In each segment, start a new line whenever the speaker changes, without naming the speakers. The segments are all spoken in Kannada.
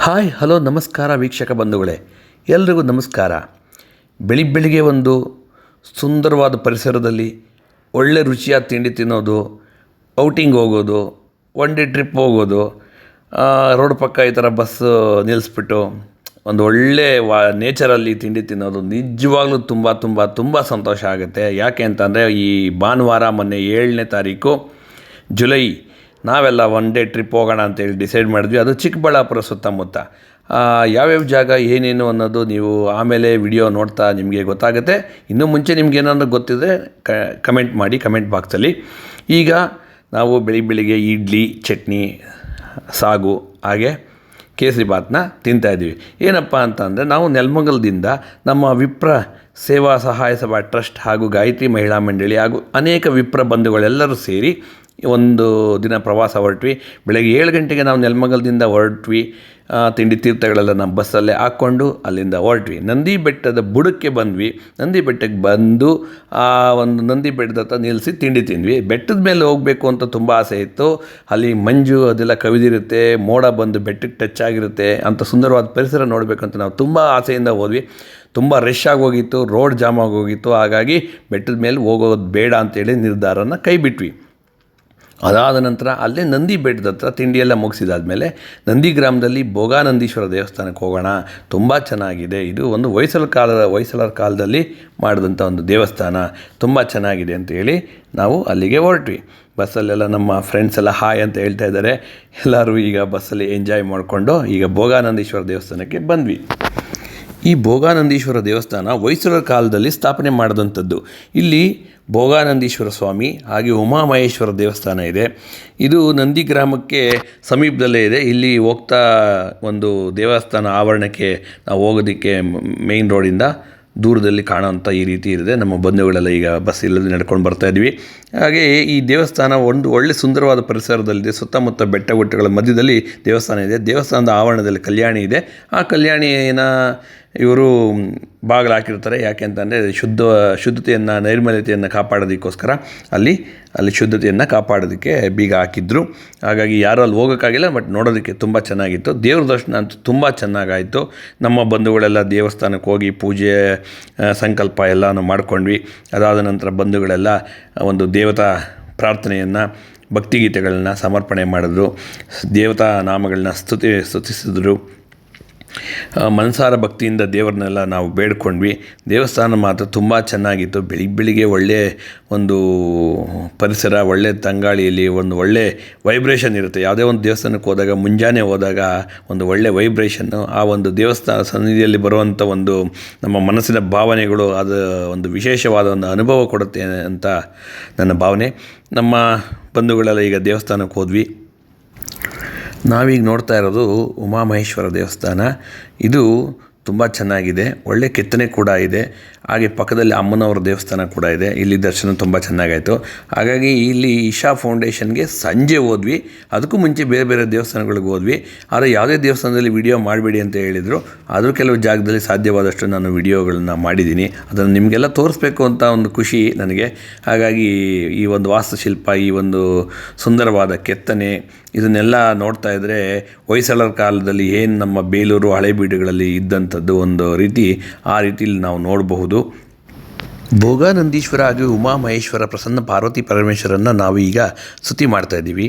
ಹಾಯ್ ಹಲೋ ನಮಸ್ಕಾರ ವೀಕ್ಷಕ ಬಂಧುಗಳೇ, ಎಲ್ರಿಗೂ ನಮಸ್ಕಾರ. ಬೆಳಿಗ್ಗೆ ಒಂದು ಸುಂದರವಾದ ಪರಿಸರದಲ್ಲಿ ಒಳ್ಳೆ ರುಚಿಯಾದ ತಿಂಡಿ ತಿನ್ನೋದು, ಔಟಿಂಗ್ ಹೋಗೋದು, ಒನ್ ಡೇ ಟ್ರಿಪ್ ಹೋಗೋದು, ರೋಡ್ ಪಕ್ಕ ಈ ಥರ ಬಸ್ಸು ನಿಲ್ಲಿಸ್ಬಿಟ್ಟು ಒಂದು ಒಳ್ಳೆ ನೇಚರಲ್ಲಿ ತಿಂಡಿ ತಿನ್ನೋದು ನಿಜವಾಗ್ಲೂ ತುಂಬ ಸಂತೋಷ ಆಗುತ್ತೆ. ಯಾಕೆ ಅಂತಂದರೆ ಈ ಭಾನುವಾರ ಮೊನ್ನೆ 7ನೇ ತಾರೀಕು ಜುಲೈ ನಾವೆಲ್ಲ ಒನ್ ಡೇ ಟ್ರಿಪ್ ಹೋಗೋಣ ಅಂತೇಳಿ ಡಿಸೈಡ್ ಮಾಡಿದ್ವಿ. ಅದು ಚಿಕ್ಕಬಳ್ಳಾಪುರ ಸುತ್ತಮುತ್ತ ಯಾವ್ಯಾವ ಜಾಗ ಏನೇನು ಅನ್ನೋದು ನೀವು ಆಮೇಲೆ ವಿಡಿಯೋ ನೋಡ್ತಾ ನಿಮಗೆ ಗೊತ್ತಾಗುತ್ತೆ. ಇನ್ನೂ ಮುಂಚೆ ನಿಮ್ಗೆ ಏನಾದರೂ ಗೊತ್ತಿದ್ದರೆ ಕಮೆಂಟ್ ಮಾಡಿ ಕಮೆಂಟ್ ಬಾಕ್ಸಲ್ಲಿ. ಈಗ ನಾವು ಬೆಳಿಗ್ಗೆ ಇಡ್ಲಿ, ಚಟ್ನಿ, ಸಾಗು ಹಾಗೆ ಕೇಸರಿ ಬಾತ್ನ ತಿಂತಾಯಿದ್ದೀವಿ. ಏನಪ್ಪ ಅಂತಂದರೆ ನಾವು ನೆಲಮಂಗಲದಿಂದ ನಮ್ಮ ವಿಪ್ರ ಸೇವಾ ಸಹಾಯ ಸಭಾ ಟ್ರಸ್ಟ್ ಹಾಗೂ ಗಾಯತ್ರಿ ಮಹಿಳಾ ಮಂಡಳಿ ಹಾಗೂ ಅನೇಕ ವಿಪ್ರ ಬಂಧುಗಳೆಲ್ಲರೂ ಸೇರಿ ಒಂದು ದಿನ ಪ್ರವಾಸ ಹೊರಟ್ವಿ. ಬೆಳಗ್ಗೆ 7 ಗಂಟೆಗೆ ನಾವು ನೆಲಮಂಗಲದಿಂದ ಹೊರಟ್ವಿ. ತಿಂಡಿ ತೀರ್ಥಗಳೆಲ್ಲ ನಮ್ಮ ಬಸ್ಸಲ್ಲೇ ಹಾಕ್ಕೊಂಡು ಅಲ್ಲಿಂದ ಹೊರಟ್ವಿ. ನಂದಿ ಬೆಟ್ಟದ ಬುಡಕ್ಕೆ ಬಂದ್ವಿ. ನಂದಿ ಬೆಟ್ಟಕ್ಕೆ ಬಂದು ಒಂದು ನಂದಿ ಬೆಟ್ಟದ ಹತ್ರ ನಿಲ್ಲಿಸಿ ತಿಂಡಿ ತಿಂದ್ವಿ. ಬೆಟ್ಟದ ಮೇಲೆ ಹೋಗಬೇಕು ಅಂತ ತುಂಬ ಆಸೆ ಇತ್ತು. ಅಲ್ಲಿ ಮಂಜು ಅದೆಲ್ಲ ಕವಿದಿರುತ್ತೆ, ಮೋಡ ಬಂದು ಬೆಟ್ಟಕ್ಕೆ ಟಚ್ ಆಗಿರುತ್ತೆ ಅಂತ ಸುಂದರವಾದ ಪರಿಸರ ನೋಡಬೇಕಂತ ನಾವು ತುಂಬ ಆಸೆಯಿಂದ ಹೋದ್ವಿ. ತುಂಬ ರಶ್ ಆಗೋಗಿತ್ತು, ರೋಡ್ ಜಾಮ್ ಆಗೋಗಿತ್ತು. ಹಾಗಾಗಿ ಬೆಟ್ಟದ ಮೇಲೆ ಹೋಗೋದು ಬೇಡ ಅಂತೇಳಿ ನಿರ್ಧಾರನ ಕೈ ಬಿಟ್ವಿ. ಅದಾದ ನಂತರ ಅಲ್ಲೇ ನಂದಿ ಬೆಟ್ಟದ ಹತ್ರ ತಿಂಡಿಯೆಲ್ಲ ಮುಗಿಸಿದಾದ್ಮೇಲೆ ನಂದಿ ಗ್ರಾಮದಲ್ಲಿ ಭೋಗಾನಂದೀಶ್ವರ ದೇವಸ್ಥಾನಕ್ಕೆ ಹೋಗೋಣ, ತುಂಬ ಚೆನ್ನಾಗಿದೆ. ಇದು ಒಂದು ಹೊಯ್ಸಳರ ಕಾಲದಲ್ಲಿ ಮಾಡಿದಂಥ ಒಂದು ದೇವಸ್ಥಾನ, ತುಂಬ ಚೆನ್ನಾಗಿದೆ ಅಂತೇಳಿ ನಾವು ಅಲ್ಲಿಗೆ ಹೊರಟ್ವಿ. ಬಸ್ಸಲ್ಲೆಲ್ಲ ನಮ್ಮ ಫ್ರೆಂಡ್ಸ್ ಎಲ್ಲ ಹಾಯ್ ಅಂತ ಹೇಳ್ತಾ ಇದ್ದಾರೆ. ಎಲ್ಲರೂ ಈಗ ಬಸ್ಸಲ್ಲಿ ಎಂಜಾಯ್ ಮಾಡಿಕೊಂಡು ಈಗ ಭೋಗಾನಂದೀಶ್ವರ ದೇವಸ್ಥಾನಕ್ಕೆ ಬಂದ್ವಿ. ಈ ಭೋಗಾನಂದೀಶ್ವರ ದೇವಸ್ಥಾನ ಹೊಯ್ಸಳರ ಕಾಲದಲ್ಲಿ ಸ್ಥಾಪನೆ ಮಾಡಿದಂಥದ್ದು. ಇಲ್ಲಿ ಭೋಗಾನಂದೀಶ್ವರ ಸ್ವಾಮಿ ಹಾಗೆ ಉಮಾಮಹೇಶ್ವರ ದೇವಸ್ಥಾನ ಇದೆ. ಇದು ನಂದಿ ಗ್ರಾಮಕ್ಕೆ ಸಮೀಪದಲ್ಲೇ ಇದೆ. ಇಲ್ಲಿ ಹೋಗ್ತಾ ಒಂದು ದೇವಸ್ಥಾನ ಆವರಣಕ್ಕೆ ನಾವು ಹೋಗೋದಕ್ಕೆ ಮೇಯ್ನ್ ರೋಡಿಂದ ದೂರದಲ್ಲಿ ಕಾಣೋಂಥ ಈ ರೀತಿ ಇದೆ. ನಮ್ಮ ಬಂಧುಗಳೆಲ್ಲ ಈಗ ಬಸ್ ಇಲ್ಲದೆ ನಡ್ಕೊಂಡು ಬರ್ತಾಯಿದ್ವಿ. ಹಾಗೆ ಈ ದೇವಸ್ಥಾನ ಒಂದು ಒಳ್ಳೆ ಸುಂದರವಾದ ಪರಿಸರದಲ್ಲಿದೆ. ಸುತ್ತಮುತ್ತ ಬೆಟ್ಟ ಗುಡ್ಡಗಳ ಮಧ್ಯದಲ್ಲಿ ದೇವಸ್ಥಾನ ಇದೆ. ದೇವಸ್ಥಾನದ ಆವರಣದಲ್ಲಿ ಕಲ್ಯಾಣಿ ಇದೆ. ಆ ಕಲ್ಯಾಣಿನ ಇವರು ಬಾಗಿಲು ಹಾಕಿರ್ತಾರೆ. ಯಾಕೆ ಅಂತಂದರೆ ಶುದ್ಧತೆಯನ್ನು, ನೈರ್ಮಲ್ಯತೆಯನ್ನು ಕಾಪಾಡೋದಕ್ಕೋಸ್ಕರ ಅಲ್ಲಿ ಶುದ್ಧತೆಯನ್ನು ಕಾಪಾಡೋದಕ್ಕೆ ಬೀಗ ಹಾಕಿದ್ರು. ಹಾಗಾಗಿ ಯಾರೂ ಅಲ್ಲಿ ಹೋಗೋಕ್ಕಾಗಿಲ್ಲ, ಬಟ್ ನೋಡೋದಕ್ಕೆ ತುಂಬ ಚೆನ್ನಾಗಿತ್ತು. ದೇವ್ರ ದರ್ಶನ ಅಂತೂ ತುಂಬ ಚೆನ್ನಾಗಾಯಿತು. ನಮ್ಮ ಬಂಧುಗಳೆಲ್ಲ ದೇವಸ್ಥಾನಕ್ಕೆ ಹೋಗಿ ಪೂಜೆ ಸಂಕಲ್ಪ ಎಲ್ಲನೂ ಮಾಡ್ಕೊಂಡ್ವಿ. ಅದಾದ ನಂತರ ಬಂಧುಗಳೆಲ್ಲ ಒಂದು ದೇವತಾ ಪ್ರಾರ್ಥನೆಯನ್ನು, ಭಕ್ತಿಗೀತೆಗಳನ್ನ ಸಮರ್ಪಣೆ ಮಾಡಿದ್ರು. ದೇವತಾ ನಾಮಗಳನ್ನ ಸ್ತುತಿಸಿದ್ರು. ಮನಸಾರ ಭಕ್ತಿಯಿಂದ ದೇವರನ್ನೆಲ್ಲ ನಾವು ಬೇಡ್ಕೊಂಡ್ವಿ. ದೇವಸ್ಥಾನ ಮಾತ್ರ ತುಂಬ ಚೆನ್ನಾಗಿತ್ತು. ಬೆಳಿಗ್ಗೆ ಒಳ್ಳೆಯ ಒಂದು ಪರಿಸರ, ಒಳ್ಳೆಯ ತಂಗಾಳಿಯಲ್ಲಿ ಒಂದು ಒಳ್ಳೆ ವೈಬ್ರೇಷನ್ ಇರುತ್ತೆ. ಯಾವುದೇ ಒಂದು ದೇವಸ್ಥಾನಕ್ಕೆ ಹೋದಾಗ, ಮುಂಜಾನೆ ಹೋದಾಗ ಒಂದು ಒಳ್ಳೆ ವೈಬ್ರೇಷನ್ನು, ಆ ಒಂದು ದೇವಸ್ಥಾನ ಸನ್ನಿಧಿಯಲ್ಲಿ ಬರುವಂಥ ಒಂದು ನಮ್ಮ ಮನಸ್ಸಿನ ಭಾವನೆಗಳು, ಅದು ಒಂದು ವಿಶೇಷವಾದ ಒಂದು ಅನುಭವ ಕೊಡುತ್ತೆ ಅಂತ ನನ್ನ ಭಾವನೆ. ನಮ್ಮ ಬಂಧುಗಳೆಲ್ಲ ಈಗ ದೇವಸ್ಥಾನಕ್ಕೆ ಹೋದ್ವಿ. ನಾವೀಗ ನೋಡ್ತಾ ಇರೋದು ಉಮಾಮಹೇಶ್ವರ ದೇವಸ್ಥಾನ. ಇದು ತುಂಬ ಚೆನ್ನಾಗಿದೆ, ಒಳ್ಳೆ ಕೆತ್ತನೆ ಕೂಡ ಇದೆ. ಹಾಗೆ ಪಕ್ಕದಲ್ಲಿ ಅಮ್ಮನವರ ದೇವಸ್ಥಾನ ಕೂಡ ಇದೆ. ಇಲ್ಲಿ ದರ್ಶನ ತುಂಬ ಚೆನ್ನಾಗಾಯಿತು. ಹಾಗಾಗಿ ಇಲ್ಲಿ ಇಶಾ ಫೌಂಡೇಶನ್ಗೆ ಸಂಜೆ ಹೋದ್ವಿ. ಅದಕ್ಕೂ ಮುಂಚೆ ಬೇರೆ ಬೇರೆ ದೇವಸ್ಥಾನಗಳಿಗೆ ಹೋದ್ವಿ. ಆದರೆ ಯಾವುದೇ ದೇವಸ್ಥಾನದಲ್ಲಿ ವಿಡಿಯೋ ಮಾಡಬೇಡಿ ಅಂತ ಹೇಳಿದರು. ಆದರೂ ಕೆಲವು ಜಾಗದಲ್ಲಿ ಸಾಧ್ಯವಾದಷ್ಟು ನಾನು ವಿಡಿಯೋಗಳನ್ನ ಮಾಡಿದ್ದೀನಿ. ಅದನ್ನು ನಿಮಗೆಲ್ಲ ತೋರಿಸ್ಬೇಕು ಅಂತ ಒಂದು ಖುಷಿ ನನಗೆ. ಹಾಗಾಗಿ ಈ ಒಂದು ವಾಸ್ತುಶಿಲ್ಪ, ಈ ಒಂದು ಸುಂದರವಾದ ಕೆತ್ತನೆ, ಇದನ್ನೆಲ್ಲ ನೋಡ್ತಾ ಇದ್ದರೆ ಹೊಯ್ಸಳರ ಕಾಲದಲ್ಲಿ ಏನು ನಮ್ಮ ಬೇಲೂರು ಹಳೆಬೀಡುಗಳಲ್ಲಿ ಇದ್ದಂಥದ್ದು ಒಂದು ರೀತಿ, ಆ ರೀತಿಯಲ್ಲಿ ನಾವು ನೋಡಬಹುದು. ಭೋಗಾನಂದೀಶ್ವರ ಹಾಗೂ ಉಮಾಮಹೇಶ್ವರ ಪ್ರಸನ್ನ ಪಾರ್ವತಿ ಪರಮೇಶ್ವರನ್ನು ನಾವು ಈಗ ಸ್ತುತಿ ಮಾಡ್ತಾಯಿದ್ದೀವಿ.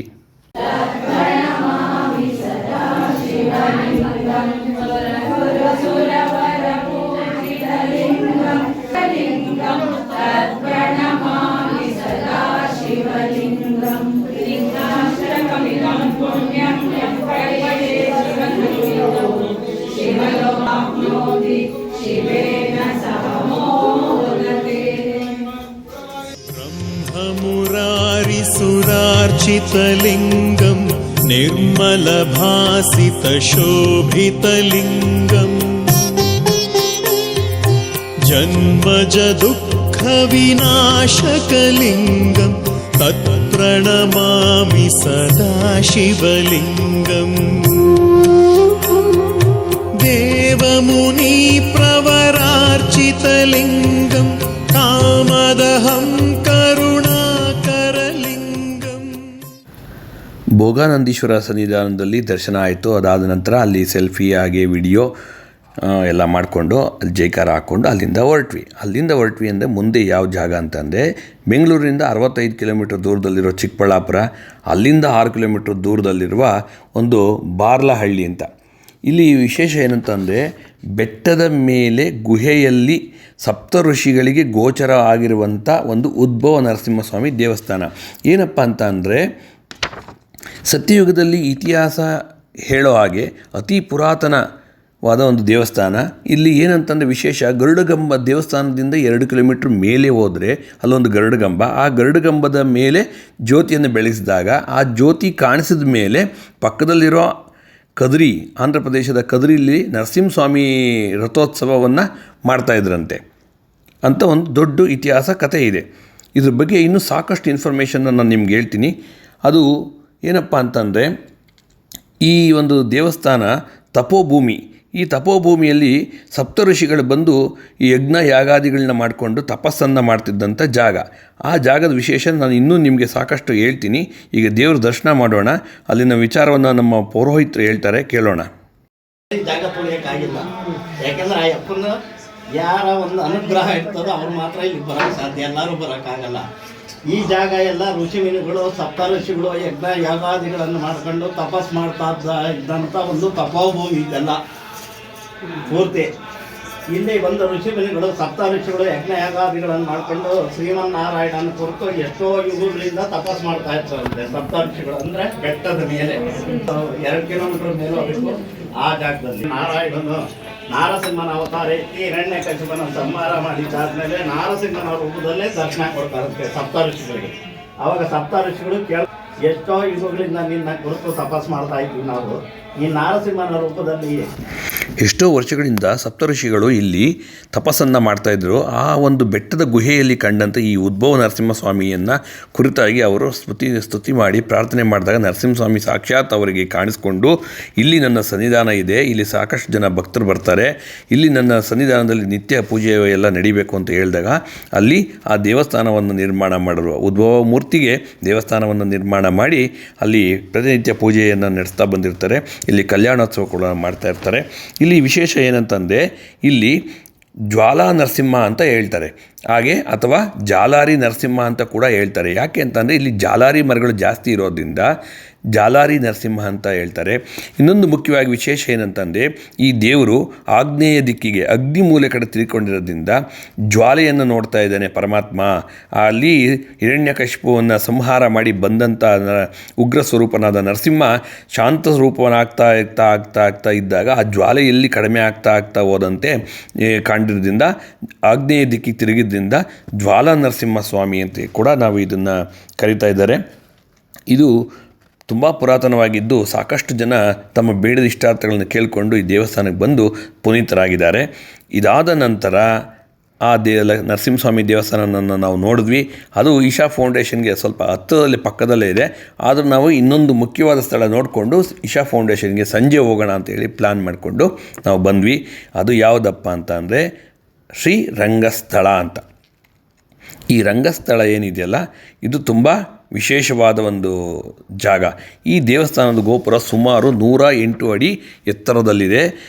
सुरार्चितलिङ्गं निर्मलभासितशोभितलिङ्गम् जन्मजदुःखविनाशकलिङ्गं तत्प्रणमामि सदा शिवलिङ्गम् देवमुनिप्रवरार्चितलिङ्गं कामदहं करुणाकरलिङ्गम्.
ಭೋಗಾನಂದೀಶ್ವರ ಸನ್ನಿಧಾನದಲ್ಲಿ ದರ್ಶನ ಆಯಿತು. ಅದಾದ ನಂತರ ಅಲ್ಲಿ ಸೆಲ್ಫಿ ಹಾಗೆ ವಿಡಿಯೋ ಎಲ್ಲ ಮಾಡಿಕೊಂಡು ಅಲ್ಲಿ ಜೈಕಾರ ಹಾಕ್ಕೊಂಡು ಅಲ್ಲಿಂದ ಹೊರಟ್ವಿ ಅಂದರೆ ಮುಂದೆ ಯಾವ ಜಾಗ ಅಂತಂದರೆ ಬೆಂಗಳೂರಿನಿಂದ 65 ಕಿಲೋಮೀಟ್ರ್ ದೂರದಲ್ಲಿರೋ ಚಿಕ್ಕಬಳ್ಳಾಪುರ, ಅಲ್ಲಿಂದ 6 ಕಿಲೋಮೀಟ್ರ್ ದೂರದಲ್ಲಿರುವ ಒಂದು ಬಾರ್ಲಹಳ್ಳಿ ಅಂತ. ಇಲ್ಲಿ ವಿಶೇಷ ಏನಂತಂದರೆ ಬೆಟ್ಟದ ಮೇಲೆ ಗುಹೆಯಲ್ಲಿ ಸಪ್ತ ಋಷಿಗಳಿಗೆ ಗೋಚರ ಆಗಿರುವಂಥ ಒಂದು ಉದ್ಭವ ನರಸಿಂಹಸ್ವಾಮಿ ದೇವಸ್ಥಾನ. ಏನಪ್ಪ ಅಂತ ಅಂದರೆ ಸತ್ಯಯುಗದಲ್ಲಿ ಇತಿಹಾಸ ಹೇಳೋ ಹಾಗೆ ಅತಿ ಪುರಾತನವಾದ ಒಂದು ದೇವಸ್ಥಾನ. ಇಲ್ಲಿ ಏನಂತಂದರೆ ವಿಶೇಷ ಗರುಡಗಂಬ ದೇವಸ್ಥಾನದಿಂದ 2 ಕಿಲೋಮೀಟ್ರ್ ಮೇಲೆ ಹೋದರೆ ಅಲ್ಲೊಂದು ಗರುಡಗಂಬ, ಆ ಗರುಡಗಂಬದ ಮೇಲೆ ಜ್ಯೋತಿಯನ್ನು ಬೆಳೆಸಿದಾಗ ಆ ಜ್ಯೋತಿ ಕಾಣಿಸಿದ ಮೇಲೆ ಪಕ್ಕದಲ್ಲಿರೋ ಕದ್ರಿ, ಆಂಧ್ರ ಪ್ರದೇಶದ ಕದ್ರಿಲಿ ನರಸಿಂಹಸ್ವಾಮಿ ರಥೋತ್ಸವವನ್ನು ಮಾಡ್ತಾಯಿದ್ರಂತೆ ಅಂತ ಒಂದು ದೊಡ್ಡ ಇತಿಹಾಸ ಕಥೆ ಇದೆ. ಇದ್ರ ಬಗ್ಗೆ ಇನ್ನೂ ಸಾಕಷ್ಟು ಇನ್ಫಾರ್ಮೇಷನ್ನ ನಾನು ನಿಮ್ಗೆ ಹೇಳ್ತೀನಿ. ಅದು ಏನಪ್ಪ ಅಂತಂದರೆ ಈ ಒಂದು ದೇವಸ್ಥಾನ ತಪೋಭೂಮಿ. ಈ ತಪೋಭೂಮಿಯಲ್ಲಿ ಸಪ್ತ ಋಷಿಗಳು ಬಂದು ಈ ಯಜ್ಞ ಯಾಗಾದಿಗಳನ್ನ ಮಾಡಿಕೊಂಡು ತಪಸ್ಸನ್ನು ಮಾಡ್ತಿದ್ದಂಥ ಜಾಗ. ಆ ಜಾಗದ ವಿಶೇಷ ನಾನು ಇನ್ನೂ ನಿಮಗೆ ಸಾಕಷ್ಟು ಹೇಳ್ತೀನಿ. ಈಗ ದೇವ್ರ ದರ್ಶನ ಮಾಡೋಣ. ಅಲ್ಲಿನ ವಿಚಾರವನ್ನು ನಮ್ಮ ಪೌರೋಹಿತರು ಹೇಳ್ತಾರೆ, ಕೇಳೋಣ.
ಜಾಗ ತೊಳೆಯೋಕ್ಕಾಗಿಲ್ಲ, ಯಾಕೆಂದ್ರೆ ಆ ಅಪ್ಪನ ಯಾರ ಒಂದು ಅನುಗ್ರಹ ಇರ್ತದೋ ಅವ್ರು ಮಾತ್ರ ಇಲ್ಲಿ ಬರೋಕ್ಕೆ ಸಾಧ್ಯ, ಎಲ್ಲರೂ ಬರೋಕ್ಕಾಗಲ್ಲ. ಈ ಜಾಗ ಎಲ್ಲ ಋಷಿಮುನಿಗಳು, ಸಪ್ತ ಋಷಿಗಳು ಯಜ್ಞ ಯಾಗಾದಿಗಳನ್ನು ಮಾಡ್ಕೊಂಡು ತಪಸ್ ಮಾಡ್ತಾ ಇದ್ದಂಥ ಒಂದು ತಪೋಭೂಮಿ ಇದೆಲ್ಲ ಪೂರ್ತಿ. ಇಲ್ಲಿ ಒಂದು ಋಷಿಮುನಿಗಳು, ಸಪ್ತ ಋಷಿಗಳು ಯಜ್ಞ ಯಾಗಾದಿಗಳನ್ನು ಮಾಡಿಕೊಂಡು ಶ್ರೀಮನ್ನಾರಾಯಣನ ಕುರಿತು ಎಷ್ಟೋ ಯುಗಗಳಿಂದ ತಪಸ್ ಮಾಡ್ತಾ ಇರ್ತಾರಂತೆ. ಸಪ್ತ ಋಷಿಗಳು ಅಂದರೆ ಬೆಟ್ಟದ ಮೇಲೆ 2 ಕಿಲೋಮೀಟರ್ ಮೇಲೆ ಹೋಗಬೇಕು. ಆ ಜಾಗದಲ್ಲಿ ನಾರಾಯಣನು ನಾರಸಿಂಹನ ಅವತಾರ ಎತ್ತಿ ಹಿರಣ್ಯಕಶಿಪನ ಸಂಹಾರ ಮಾಡಿದ್ದಾದ್ಮೇಲೆ ನಾರಸಿಂಹನ ರೂಪದಲ್ಲೇ ದರ್ಶನ ಕೊಡ್ತಾರಂತೆ ಸಪ್ತ ಋಷಿಗಳಿಗೆ. ಆವಾಗ ಸಪ್ತ ಋಷಿಗಳು ಎಷ್ಟೋ ಯುಗಗಳಿಂದ ನಿನ್ನ ಕುರಿತು ತಪಸ್ ಮಾಡ್ತಾ ಇದ್ವಿ ನಾವು, ಈ ನಾರಸಿಂಹನ ರೂಪದಲ್ಲಿ
ಎಷ್ಟೋ ವರ್ಷಗಳಿಂದ ಸಪ್ತಋಷಿಗಳು ಇಲ್ಲಿ ತಪಸ್ಸನ್ನು ಮಾಡ್ತಾಯಿದ್ರು. ಆ ಒಂದು ಬೆಟ್ಟದ ಗುಹೆಯಲ್ಲಿ ಕಂಡಂಥ ಈ ಉದ್ಭವ ನರಸಿಂಹಸ್ವಾಮಿಯನ್ನು ಕುರಿತಾಗಿ ಅವರು ಸ್ತುತಿ ಮಾಡಿ ಪ್ರಾರ್ಥನೆ ಮಾಡಿದಾಗ ನರಸಿಂಹಸ್ವಾಮಿ ಸಾಕ್ಷಾತ್ ಅವರಿಗೆ ಕಾಣಿಸ್ಕೊಂಡು ಇಲ್ಲಿ ನನ್ನ ಸನ್ನಿಧಾನ ಇದೆ, ಇಲ್ಲಿ ಸಾಕಷ್ಟು ಜನ ಭಕ್ತರು ಬರ್ತಾರೆ, ಇಲ್ಲಿ ನನ್ನ ಸನ್ನಿಧಾನದಲ್ಲಿ ನಿತ್ಯ ಪೂಜೆ ಎಲ್ಲ ನಡಿಬೇಕು ಅಂತ ಹೇಳಿದಾಗ ಅಲ್ಲಿ ಆ ದೇವಸ್ಥಾನವನ್ನು ನಿರ್ಮಾಣ ಮಾಡಿದ್ರು. ಉದ್ಭವ ಮೂರ್ತಿಗೆ ದೇವಸ್ಥಾನವನ್ನು ನಿರ್ಮಾಣ ಮಾಡಿ ಅಲ್ಲಿ ಪ್ರತಿನಿತ್ಯ ಪೂಜೆಯನ್ನು ನಡೆಸ್ತಾ ಬಂದಿರ್ತಾರೆ. ಇಲ್ಲಿ ಕಲ್ಯಾಣೋತ್ಸವ ಕೂಡ ಮಾಡ್ತಾ ಇರ್ತಾರೆ. ಇಲ್ಲಿ ವಿಶೇಷ ಏನಂತಂದರೆ ಇಲ್ಲಿ ಜ್ವಾಲಾ ನರಸಿಂಹ ಅಂತ ಹೇಳ್ತಾರೆ, ಹಾಗೆ ಅಥವಾ ಜಾಲಾರಿ ನರಸಿಂಹ ಅಂತ ಕೂಡ ಹೇಳ್ತಾರೆ. ಯಾಕೆ ಅಂತಂದರೆ ಇಲ್ಲಿ ಜಾಲಾರಿ ಮರಗಳು ಜಾಸ್ತಿ ಇರೋದ್ರಿಂದ ಜಾಲಾರಿ ನರಸಿಂಹ ಅಂತ ಹೇಳ್ತಾರೆ. ಇನ್ನೊಂದು ಮುಖ್ಯವಾಗಿ ವಿಶೇಷ ಏನಂತಂದರೆ ಈ ದೇವರು ಆಗ್ನೇಯ ದಿಕ್ಕಿಗೆ ಅಗ್ನಿ ಮೂಲೆ ಕಡೆ ತಿಳ್ಕೊಂಡಿರೋದ್ರಿಂದ ಜ್ವಾಲೆಯನ್ನು ನೋಡ್ತಾ ಇದ್ದಾನೆ ಪರಮಾತ್ಮ. ಅಲ್ಲಿ ಹಿರಣ್ಯಕಶಿಪುವನ್ನು ಸಂಹಾರ ಮಾಡಿ ಬಂದಂಥ ಉಗ್ರ ಸ್ವರೂಪನಾದ ನರಸಿಂಹ ಶಾಂತ ಸ್ವರೂಪನಾಗ್ತಾ ಇದ್ದಾಗ ಆ ಜ್ವಾಲೆ ಎಲ್ಲಿ ಕಡಿಮೆ ಆಗ್ತಾ ಹೋದಂತೆ ಕಂಡಿರೋದ್ರಿಂದ ಆಗ್ನೇಯ ದಿಕ್ಕಿಗೆ ತಿರುಗಿದ್ರಿಂದ ಜ್ವಾಲಾ ನರಸಿಂಹ ಸ್ವಾಮಿ ಅಂತ ಕೂಡ ನಾವು ಇದನ್ನು ಕರೀತಾ ಇದ್ದಾರೆ. ಇದು ತುಂಬ ಪುರಾತನವಾಗಿದ್ದು ಸಾಕಷ್ಟು ಜನ ತಮ್ಮ ಬೇಡದ ಇಷ್ಟಾರ್ಥಗಳನ್ನು ಕೇಳಿಕೊಂಡು ಈ ದೇವಸ್ಥಾನಕ್ಕೆ ಬಂದು ಪುನೀತರಾಗಿದ್ದಾರೆ. ಇದಾದ ನಂತರ ಆ ನರಸಿಂಹಸ್ವಾಮಿ ದೇವಸ್ಥಾನವನ್ನು ನಾವು ನೋಡಿದ್ವಿ. ಅದು ಈಶಾ ಫೌಂಡೇಶನ್ಗೆ ಸ್ವಲ್ಪ ಹತ್ತಿರದಲ್ಲಿ ಪಕ್ಕದಲ್ಲೇ ಇದೆ. ಆದರೂ ನಾವು ಇನ್ನೊಂದು ಮುಖ್ಯವಾದ ಸ್ಥಳ ನೋಡಿಕೊಂಡು ಈಶಾ ಫೌಂಡೇಶನ್ಗೆ ಸಂಜೆ ಹೋಗೋಣ ಅಂತೇಳಿ ಪ್ಲ್ಯಾನ್ ಮಾಡಿಕೊಂಡು ನಾವು ಬಂದ್ವಿ. ಅದು ಯಾವುದಪ್ಪ ಅಂತ ಅಂದರೆ ಶ್ರೀ ರಂಗಸ್ಥಳ ಅಂತ. ಈ ರಂಗಸ್ಥಳ ಏನಿದೆಯಲ್ಲ ಇದು ತುಂಬ ವಿಶೇಷವಾದ ಒಂದು ಜಾಗ. ಈ ದೇವಸ್ಥಾನದ ಗೋಪುರ ಸುಮಾರು 108 ಅಡಿ ಎತ್ತರದಲ್ಲಿದೆ.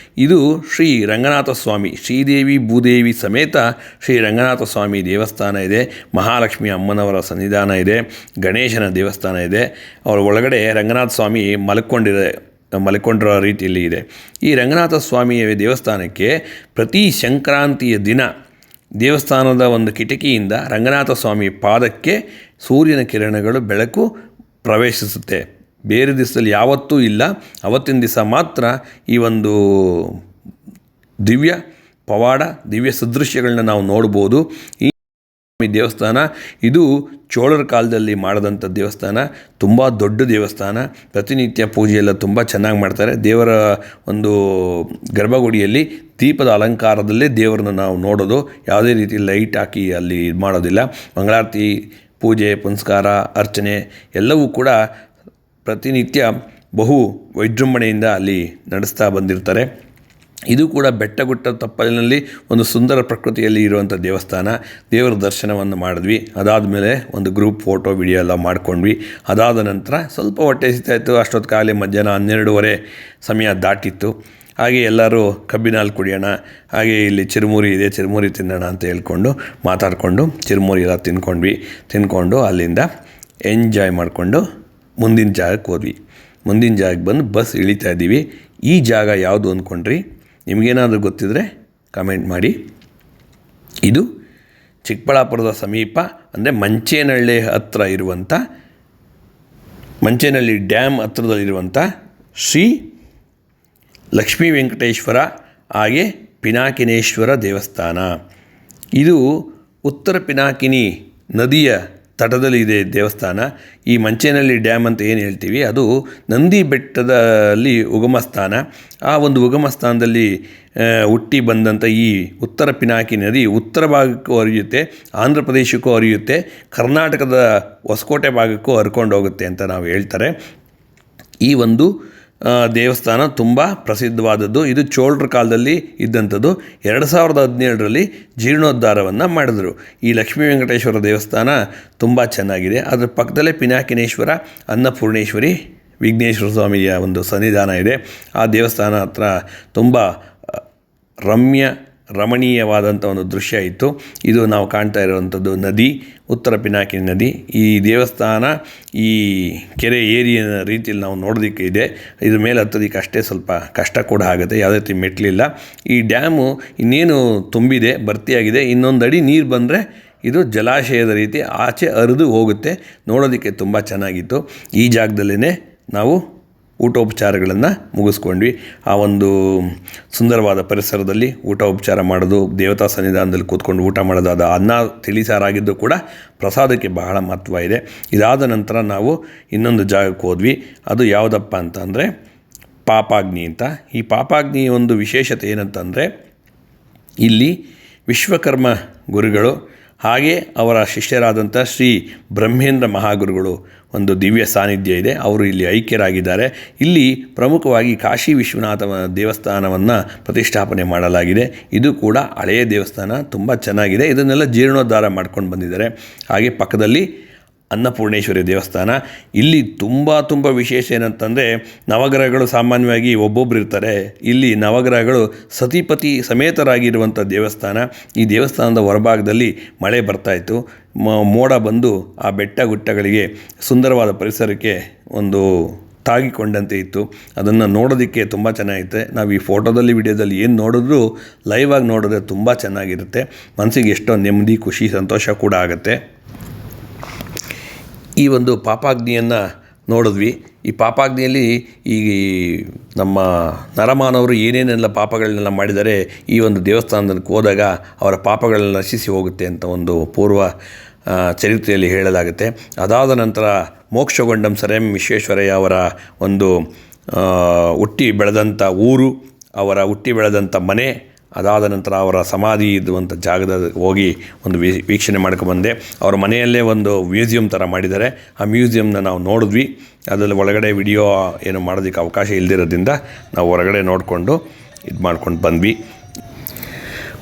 ಇದು ಶ್ರೀ ರಂಗನಾಥ ಸ್ವಾಮಿ, ಶ್ರೀದೇವಿ ಭೂದೇವಿ ಸಮೇತ ಶ್ರೀ ರಂಗನಾಥ ಸ್ವಾಮಿ ದೇವಸ್ಥಾನ ಇದೆ. ಮಹಾಲಕ್ಷ್ಮಿ ಅಮ್ಮನವರ ಸನ್ನಿಧಾನ ಇದೆ, ಗಣೇಶನ ದೇವಸ್ಥಾನ ಇದೆ. ಅವರ ಒಳಗಡೆ ರಂಗನಾಥ ಸ್ವಾಮಿ ಮಲ್ಕೊಂಡಿರೋ ರೀತಿಯಲ್ಲಿ ಇದೆ. ಈ ರಂಗನಾಥ ಸ್ವಾಮಿಯ ದೇವಸ್ಥಾನಕ್ಕೆ ಪ್ರತಿ ಸಂಕ್ರಾಂತಿಯ ದಿನ ದೇವಸ್ಥಾನದ ಒಂದು ಕಿಟಕಿಯಿಂದ ರಂಗನಾಥ ಸ್ವಾಮಿ ಪಾದಕ್ಕೆ ಸೂರ್ಯನ ಕಿರಣಗಳು ಬೆಳಕು ಪ್ರವೇಶಿಸುತ್ತೆ. ಬೇರೆ ದಿವಸದಲ್ಲಿ ಯಾವತ್ತೂ ಇಲ್ಲ, ಅವತ್ತಿನ ದಿವಸ ಮಾತ್ರ ಈ ಒಂದು ದಿವ್ಯ ಪವಾಡ, ದಿವ್ಯ ಸದೃಶ್ಯಗಳನ್ನ ನಾವು ನೋಡ್ಬೋದು. ಈ ದೇವಸ್ಥಾನ ಇದು ಚೋಳರ ಕಾಲದಲ್ಲಿ ಮಾಡಿದಂಥ ದೇವಸ್ಥಾನ, ತುಂಬ ದೊಡ್ಡ ದೇವಸ್ಥಾನ. ಪ್ರತಿನಿತ್ಯ ಪೂಜೆಯೆಲ್ಲ ತುಂಬ ಚೆನ್ನಾಗಿ ಮಾಡ್ತಾರೆ. ದೇವರ ಒಂದು ಗರ್ಭಗುಡಿಯಲ್ಲಿ ದೀಪದ ಅಲಂಕಾರದಲ್ಲೇ ದೇವರನ್ನ ನಾವು ನೋಡೋದು, ಯಾವುದೇ ರೀತಿ ಲೈಟ್ ಹಾಕಿ ಅಲ್ಲಿ ಇದು ಮಾಡೋದಿಲ್ಲ. ಮಂಗಳಾರತಿ, ಪೂಜೆ, ಪುನಸ್ಕಾರ, ಅರ್ಚನೆ ಎಲ್ಲವೂ ಕೂಡ ಪ್ರತಿನಿತ್ಯ ಬಹು ವಿಜೃಂಭಣೆಯಿಂದ ಅಲ್ಲಿ ನಡೆಸ್ತಾ ಬಂದಿರ್ತಾರೆ. ಇದು ಕೂಡ ಬೆಟ್ಟಗುಟ್ಟ ತಪ್ಪಲಿನಲ್ಲಿ ಒಂದು ಸುಂದರ ಪ್ರಕೃತಿಯಲ್ಲಿ ಇರುವಂಥ ದೇವಸ್ಥಾನ. ದೇವರ ದರ್ಶನವನ್ನು ಮಾಡಿದ್ವಿ. ಅದಾದಮೇಲೆ ಒಂದು ಗ್ರೂಪ್ ಫೋಟೋ ವಿಡಿಯೋ ಎಲ್ಲ ಮಾಡ್ಕೊಂಡ್ವಿ. ಅದಾದ ನಂತರ ಸ್ವಲ್ಪ ಹೊಟ್ಟೆ ಹಸಿತಾಯಿತು. ಅಷ್ಟೊತ್ತು ಕಾಲೇ ಮಧ್ಯಾಹ್ನ 12:30 ಸಮಯ ದಾಟಿತ್ತು. ಹಾಗೆ ಎಲ್ಲರೂ ಕಬ್ಬಿನ ಹಾಲು ಕುಡಿಯೋಣ, ಹಾಗೆ ಇಲ್ಲಿ ಚಿರುಮುರಿ ಇದೆ, ಚಿರುಮುರಿ ತಿನ್ನೋಣ ಅಂತ ಹೇಳ್ಕೊಂಡು ಮಾತಾಡಿಕೊಂಡು ಚಿರುಮುರಿ ಎಲ್ಲ ತಿಂದ್ಕೊಂಡು ಅಲ್ಲಿಂದ ಎಂಜಾಯ್ ಮಾಡಿಕೊಂಡು ಮುಂದಿನ ಜಾಗಕ್ಕೆ ಹೋದ್ವಿ. ಮುಂದಿನ ಜಾಗಕ್ಕೆ ಬಂದು ಬಸ್ ಇಳಿತಾ ಇದ್ದೀವಿ. ಈ ಜಾಗ ಯಾವುದು ಅಂದ್ಕೊಂಡ್ರಿ? ನಿಮಗೇನಾದರೂ ಗೊತ್ತಿದ್ದರೆ ಕಮೆಂಟ್ ಮಾಡಿ. ಇದು ಚಿಕ್ಕಬಳ್ಳಾಪುರದ ಸಮೀಪ ಅಂದರೆ ಮಂಚೇನಹಳ್ಳಿ ಹತ್ತಿರ ಇರುವಂಥ, ಮಂಚೇನಹಳ್ಳಿ ಡ್ಯಾಮ್ ಹತ್ತಿರದಲ್ಲಿರುವಂಥ ಶ್ರೀ ಲಕ್ಷ್ಮೀ ವೆಂಕಟೇಶ್ವರ ಹಾಗೆ ಪಿನಾಕಿನೇಶ್ವರ ದೇವಸ್ಥಾನ. ಇದು ಉತ್ತರ ಪಿನಾಕಿನಿ ನದಿಯ ತಟದಲ್ಲಿದೆ ದೇವಸ್ಥಾನ. ಈ ಮಂಚೇನಹಳ್ಳಿ ಡ್ಯಾಮ್ ಅಂತ ಏನು ಹೇಳ್ತೀವಿ, ಅದು ನಂದಿ ಬೆಟ್ಟದಲ್ಲಿ ಉಗಮ ಸ್ಥಾನ. ಆ ಒಂದು ಉಗಮ ಸ್ಥಾನದಲ್ಲಿ ಹುಟ್ಟಿ ಬಂದಂಥ ಈ ಉತ್ತರ ಪಿನಾಕಿ ನದಿ ಉತ್ತರ ಭಾಗಕ್ಕೂ ಹರಿಯುತ್ತೆ, ಆಂಧ್ರ ಪ್ರದೇಶಕ್ಕೂ ಹರಿಯುತ್ತೆ, ಕರ್ನಾಟಕದ ಹೊಸಕೋಟೆ ಭಾಗಕ್ಕೂ ಹರ್ಕೊಂಡು ಹೋಗುತ್ತೆ ಅಂತ ನಾವು ಹೇಳ್ತಾರೆ. ಈ ಒಂದು ದೇವಸ್ಥಾನ ತುಂಬ ಪ್ರಸಿದ್ಧವಾದದ್ದು. ಇದು ಚೋಳರ ಕಾಲದಲ್ಲಿ ಇದ್ದಂಥದ್ದು. 2017ರಲ್ಲಿ ಜೀರ್ಣೋದ್ಧಾರವನ್ನು ಮಾಡಿದ್ರು. ಈ ಲಕ್ಷ್ಮೀ ವೆಂಕಟೇಶ್ವರ ದೇವಸ್ಥಾನ ತುಂಬ ಚೆನ್ನಾಗಿದೆ. ಅದರ ಪಕ್ಕದಲ್ಲೇ ಪಿನಾಕಿನೇಶ್ವರ, ಅನ್ನಪೂರ್ಣೇಶ್ವರಿ, ವಿಘ್ನೇಶ್ವರ ಸ್ವಾಮಿಯ ಒಂದು ಸನ್ನಿಧಾನ ಇದೆ. ಆ ದೇವಸ್ಥಾನ ಹತ್ರ ತುಂಬ ರಮಣೀಯವಾದಂಥ ಒಂದು ದೃಶ್ಯ ಇತ್ತು. ಇದು ನಾವು ಕಾಣ್ತಾ ಇರುವಂಥದ್ದು ನದಿ, ಉತ್ತರ ಪಿನಾಕಿನಿ ನದಿ. ಈ ದೇವಸ್ಥಾನ ಈ ಕೆರೆ ಏರಿಯ ರೀತಿಯಲ್ಲಿ ನಾವು ನೋಡೋದಕ್ಕೆ ಇದೆ. ಇದ್ರ ಮೇಲೆ ಹತ್ತೋದಕ್ಕೆ ಅಷ್ಟೇ ಸ್ವಲ್ಪ ಕಷ್ಟ ಕೂಡ ಆಗುತ್ತೆ, ಯಾವುದೇ ರೀತಿ ಮೆಟ್ಲಿಲ್ಲ. ಈ ಡ್ಯಾಮು ಇನ್ನೇನು ತುಂಬಿದೆ, ಭರ್ತಿಯಾಗಿದೆ. ಇನ್ನೊಂದು ಅಡಿ ನೀರು ಬಂದರೆ ಇದು ಜಲಾಶಯದ ರೀತಿ ಆಚೆ ಹರಿದು ಹೋಗುತ್ತೆ. ನೋಡೋದಕ್ಕೆ ತುಂಬ ಚೆನ್ನಾಗಿತ್ತು. ಈ ಜಾಗದಲ್ಲೇ ನಾವು ಊಟೋಪಚಾರಗಳನ್ನು ಮುಗಿಸ್ಕೊಂಡ್ವಿ. ಆ ಒಂದು ಸುಂದರವಾದ ಪರಿಸರದಲ್ಲಿ ಊಟೋಪಚಾರ ಮಾಡೋದು, ದೇವತಾ ಸನ್ನಿಧಾನದಲ್ಲಿ ಕೂತ್ಕೊಂಡು ಊಟ ಮಾಡೋದು, ಅದು ಅನ್ನ ತಿಳಿಸಾರಾಗಿದ್ದು ಕೂಡ ಪ್ರಸಾದಕ್ಕೆ ಬಹಳ ಮಹತ್ವ ಇದೆ. ಇದಾದ ನಂತರ ನಾವು ಇನ್ನೊಂದು ಜಾಗಕ್ಕೆ ಹೋದ್ವಿ. ಅದು ಯಾವುದಪ್ಪ ಅಂತಂದರೆ ಪಾಪಾಗ್ನಿ ಅಂತ. ಈ ಪಾಪಾಗ್ನಿ ಒಂದು ವಿಶೇಷತೆ ಏನಂತಂದರೆ, ಇಲ್ಲಿ ವಿಶ್ವಕರ್ಮ ಗುರುಗಳು ಹಾಗೆ ಅವರ ಶಿಷ್ಯರಾದಂಥ ಶ್ರೀ ಬ್ರಹ್ಮೇಂದ್ರ ಮಹಾಗುರುಗಳು ಒಂದು ದಿವ್ಯ ಸಾನ್ನಿಧ್ಯ ಇದೆ. ಅವರು ಇಲ್ಲಿ ಐಕ್ಯರಾಗಿದ್ದಾರೆ. ಇಲ್ಲಿ ಪ್ರಮುಖವಾಗಿ ಕಾಶಿ ವಿಶ್ವನಾಥ ದೇವಸ್ಥಾನವನ್ನು ಪ್ರತಿಷ್ಠಾಪನೆ ಮಾಡಲಾಗಿದೆ. ಇದು ಕೂಡ ಹಳೆಯ ದೇವಸ್ಥಾನ, ತುಂಬ ಚೆನ್ನಾಗಿದೆ. ಇದನ್ನೆಲ್ಲ ಜೀರ್ಣೋದ್ಧಾರ ಮಾಡ್ಕೊಂಡು ಬಂದಿದ್ದಾರೆ. ಹಾಗೆ ಪಕ್ಕದಲ್ಲಿ ಅನ್ನಪೂರ್ಣೇಶ್ವರಿ ದೇವಸ್ಥಾನ. ಇಲ್ಲಿ ತುಂಬ ವಿಶೇಷ ಏನಂತಂದರೆ, ನವಗ್ರಹಗಳು ಸಾಮಾನ್ಯವಾಗಿ ಒಬ್ಬೊಬ್ಬರು ಇರ್ತಾರೆ. ಇಲ್ಲಿ ನವಗ್ರಹಗಳು ಸತಿಪತಿ ಸಮೇತರಾಗಿರುವಂಥ ದೇವಸ್ಥಾನ. ಈ ದೇವಸ್ಥಾನದ ಹೊರಭಾಗದಲ್ಲಿ ಮಳೆ ಬರ್ತಾಯಿತ್ತು. ಮೋಡ ಬಂದು ಆ ಬೆಟ್ಟ ಗುಟ್ಟಗಳಿಗೆ ಸುಂದರವಾದ ಪರಿಸರಕ್ಕೆ ಒಂದು ತಾಗಿಕೊಂಡಂತೆ ಇತ್ತು. ಅದನ್ನು ನೋಡೋದಕ್ಕೆ ತುಂಬ ಚೆನ್ನಾಗಿರುತ್ತೆ. ನಾವು ಈ ಫೋಟೋದಲ್ಲಿ ವಿಡಿಯೋದಲ್ಲಿ ಏನು ನೋಡಿದ್ರೂ ಲೈವಾಗಿ ನೋಡಿದ್ರೆ ತುಂಬ ಚೆನ್ನಾಗಿರುತ್ತೆ. ಮನಸ್ಸಿಗೆ ಎಷ್ಟೋ ನೆಮ್ಮದಿ, ಖುಷಿ, ಸಂತೋಷ ಕೂಡ ಆಗುತ್ತೆ. ಈ ಒಂದು ಪಾಪಾಗ್ನಿಯನ್ನು ನೋಡಿದ್ವಿ. ಈ ಪಾಪಾಗ್ನಿಯಲ್ಲಿ ಈ ನಮ್ಮ ನರಮಾನವರು ಏನೇನೆಲ್ಲ ಪಾಪಗಳನ್ನೆಲ್ಲ ಮಾಡಿದರೆ ಈ ಒಂದು ದೇವಸ್ಥಾನದಲ್ಲಿ ಹೋದಾಗ ಅವರ ಪಾಪಗಳನ್ನ ನಶಿಸಿ ಹೋಗುತ್ತೆ ಅಂತ ಒಂದು ಪೂರ್ವ ಚರಿತ್ರೆಯಲ್ಲಿ ಹೇಳಲಾಗುತ್ತೆ. ಅದಾದ ನಂತರ ಮೋಕ್ಷಗೊಂಡಂ ಸರ್ ಎಂ ವಿಶ್ವೇಶ್ವರಯ್ಯ ಅವರ ಒಂದು ಹುಟ್ಟಿ ಬೆಳೆದಂಥ ಊರು, ಅವರ ಹುಟ್ಟಿ ಬೆಳೆದಂಥ ಮನೆ, ಅದಾದ ನಂತರ ಅವರ ಸಮಾಧಿ ಇದ್ದುವಂಥ ಜಾಗದ ಹೋಗಿ ಒಂದು ವೀಕ್ಷಣೆ ಮಾಡ್ಕೊಂಬಂದೆ. ಅವರ ಮನೆಯಲ್ಲೇ ಒಂದು ಮ್ಯೂಸಿಯಂ ಥರ ಮಾಡಿದ್ದಾರೆ. ಆ ಮ್ಯೂಸಿಯಮ್ನ ನಾವು ನೋಡಿದ್ವಿ. ಅದರಲ್ಲಿ ಒಳಗಡೆ ವಿಡಿಯೋ ಏನು ಮಾಡೋದಕ್ಕೆ ಅವಕಾಶ ಇಲ್ಲದಿರೋದ್ರಿಂದ ನಾವು ಹೊರಗಡೆ ನೋಡಿಕೊಂಡು ಇದು ಮಾಡ್ಕೊಂಡು ಬಂದ್ವಿ.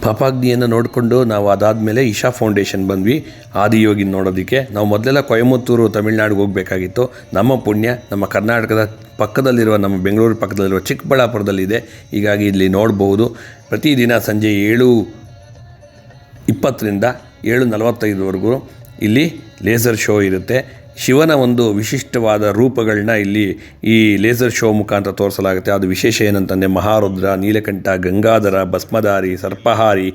ಪಾಪಾಗ್ನಿಯನ್ನು ನೋಡಿಕೊಂಡು ನಾವು ಅದಾದಮೇಲೆ ಇಶಾ ಫೌಂಡೇಶನ್ ಬಂದ್ವಿ ಆದಿಯೋಗಿ ನೋಡೋದಕ್ಕೆ. ನಾವು ಮೊದಲೆಲ್ಲ ಕೊಯಮತ್ತೂರು ತಮಿಳ್ನಾಡಿಗೆ ಹೋಗಬೇಕಾಗಿತ್ತು. ನಮ್ಮ ಪುಣ್ಯ ನಮ್ಮ ಕರ್ನಾಟಕದ ಪಕ್ಕದಲ್ಲಿರುವ, ನಮ್ಮ ಬೆಂಗಳೂರು ಪಕ್ಕದಲ್ಲಿರುವ ಚಿಕ್ಕಬಳ್ಳಾಪುರದಲ್ಲಿದೆ. ಹೀಗಾಗಿ ಇಲ್ಲಿ ನೋಡ್ಬೋದು. ಪ್ರತಿದಿನ ಸಂಜೆ 7:20ರಿಂದ 7:45ವರೆಗೂ ಇಲ್ಲಿ ಲೇಸರ್ ಶೋ ಇರುತ್ತೆ. ಶಿವನ ಒಂದು ವಿಶಿಷ್ಟವಾದ ರೂಪಗಳನ್ನ ಇಲ್ಲಿ ಈ ಲೇಸರ್ ಶೋ ಮುಖಾಂತರ ತೋರಿಸಲಾಗುತ್ತೆ. ಅದು ವಿಶೇಷ ಏನಂತಂದರೆ ಮಹಾರುದ್ರ, ನೀಲಕಂಠ, ಗಂಗಾಧರ, ಭಸ್ಮಧಾರಿ, ಸರ್ಪಹಾರಿ,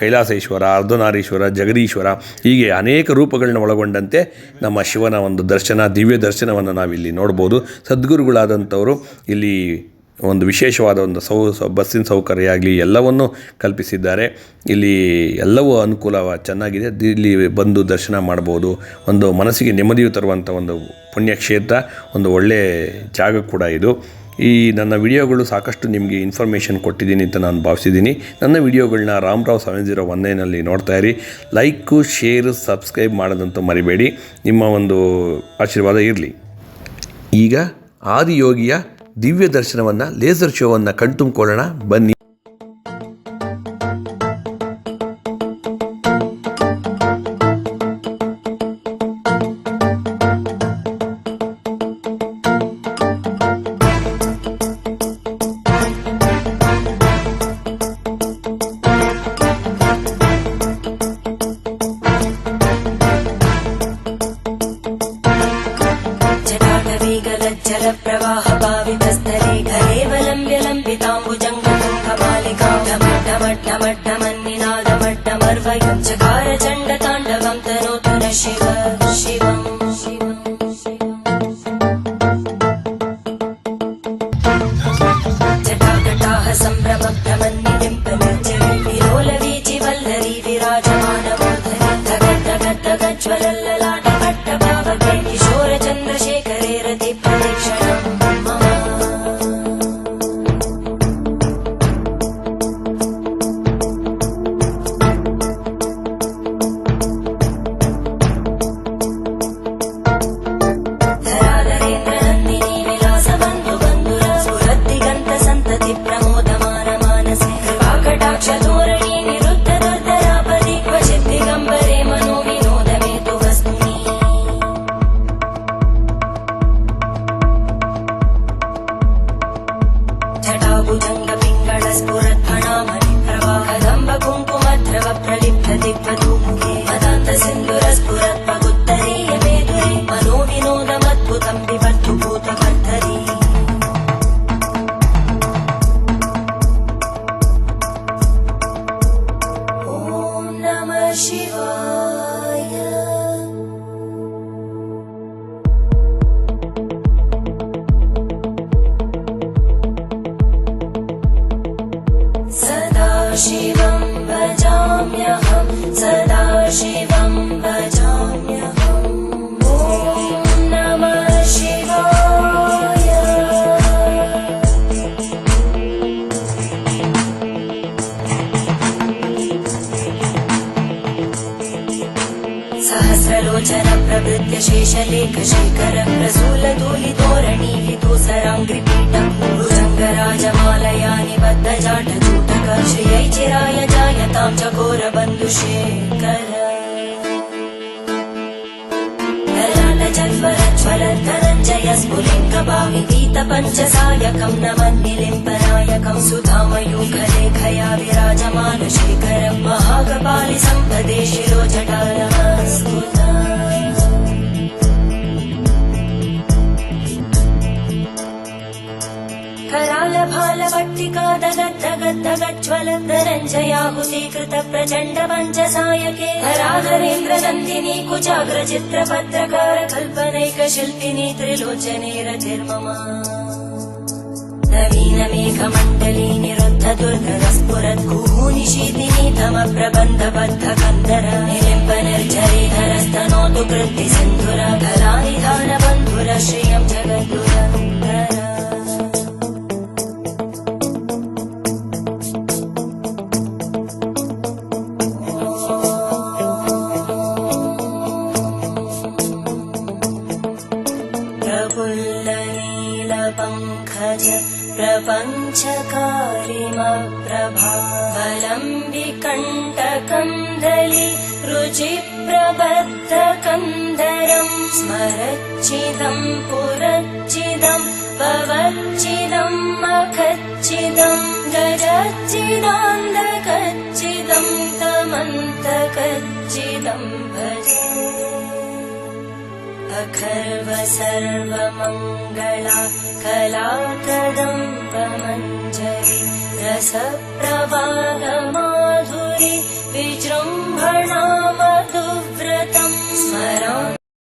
ಕೈಲಾಸೇಶ್ವರ, ಅರ್ಧನಾರೀಶ್ವರ, ಜಗದೀಶ್ವರ, ಹೀಗೆ ಅನೇಕ ರೂಪಗಳನ್ನ ಒಳಗೊಂಡಂತೆ ನಮ್ಮ ಶಿವನ ಒಂದು ದರ್ಶನ, ದಿವ್ಯ ದರ್ಶನವನ್ನು ನಾವಿಲ್ಲಿ ನೋಡ್ಬೋದು. ಸದ್ಗುರುಗಳಾದಂಥವರು ಇಲ್ಲಿ ಒಂದು ವಿಶೇಷವಾದ ಒಂದು ಬಸ್ಸಿನ ಸೌಕರ್ಯ ಆಗಲಿ ಎಲ್ಲವನ್ನು ಕಲ್ಪಿಸಿದ್ದಾರೆ. ಇಲ್ಲಿ ಎಲ್ಲವೂ ಅನುಕೂಲ ಚೆನ್ನಾಗಿದೆ. ಇಲ್ಲಿ ಬಂದು ದರ್ಶನ ಮಾಡ್ಬೋದು. ಒಂದು ಮನಸ್ಸಿಗೆ ನೆಮ್ಮದಿಯು ತರುವಂಥ ಒಂದು ಪುಣ್ಯಕ್ಷೇತ್ರ, ಒಂದು ಒಳ್ಳೆಯ ಜಾಗ ಕೂಡ ಇದು. ಈ ನನ್ನ ವಿಡಿಯೋಗಳು ಸಾಕಷ್ಟು ನಿಮಗೆ ಇನ್ಫಾರ್ಮೇಷನ್ ಕೊಟ್ಟಿದ್ದೀನಿ ಅಂತ ನಾನು ಭಾವಿಸಿದ್ದೀನಿ. ನನ್ನ ವಿಡಿಯೋಗಳನ್ನ ರಾಮರಾವ್ 7019ನಲ್ಲಿ ನೋಡ್ತಾಯಿರಿ. ಲೈಕು, ಶೇರು, ಸಬ್ಸ್ಕ್ರೈಬ್ ಮಾಡೋದಂತೂ ಮರಿಬೇಡಿ. ನಿಮ್ಮ ಒಂದು ಆಶೀರ್ವಾದ ಇರಲಿ. ಈಗ ಆದಿಯೋಗಿಯ ದಿವ್ಯ ದರ್ಶನವನ್ನು, ಲೇಸರ್ ಶೋವನ್ನು ಕಣ್ತುಂಬಿಕೊಳ್ಳೋಣ ಬನ್ನಿ.
ಸಂಭ್ರಮ ವಿರೋಲವೀಚಿ ವಲ್ಲರಿ ವಿರಾಜಮಾನ ಜ್ವಲಲ್ಲಲಾಟ ಪಟ್ಟ ಭಾವಕ್ಕೆ ಕಿಶೋರ ಚಂದ್ರಶೇಖರೇ ರತಿ ಪ್ರದಕ್ಷಿಣ शिवं भजाम्यहं सदा शिवं भजाम्यहम् ॐ नमः शिवाय। सहस्रलोचन प्रभृत्य शेषलेख शेखर प्रसूलधूलितोरणि विदूसराङ्घ्रिपीठं भुजङ्गराजमालया निबद्ध जाट श्रियै चिराय जायतां चकोरबन्धुशेखर ललाटजल्वरज्वलद्धनञ्जय स्फुलिङ्गभाविगीतपञ्चसायकं नमन्निलिम्पनायकं सुधामयूखलेखया विराजमानशेखरं महाकपालि सम्पदे शिरोजटानमस्कुता करालभालवट्टिका दगद्धगद्धगज्ज्वलद्धरञ्जयाहुतीकृत प्रचण्ड पञ्चसायके हराधरेन्द्रनन्दिनी कुचाग्रचित्रपत्रकार कल्पनैकशिल्पिनी त्रिलोचने रतिर्मम नवीनमेघमण्डली निरुद्ध दुर्धरस्फुरद्गूनिशीतिनी तमप्रबन्धबद्धकन्दर निलिम्बनिर्झरीधरस्तनोतु कृत्ति सिन्धुर कलानिधानबन्धुर श्रियं जगद्गुरन्दर प्रपञ्चकारिमप्रभावलं विकण्टकन्दली रुचिप्रबद्धकन्दरं स्मरच्चिदं पुरच्चिदं भवच्चिदं मखच्चिदं गजच्चिदान्धकच्चिदं तमन्तकच्चिदं भजे अखर्व सर्वमङ्गला कला कदम्बमञ्जरी रसप्रवाहमा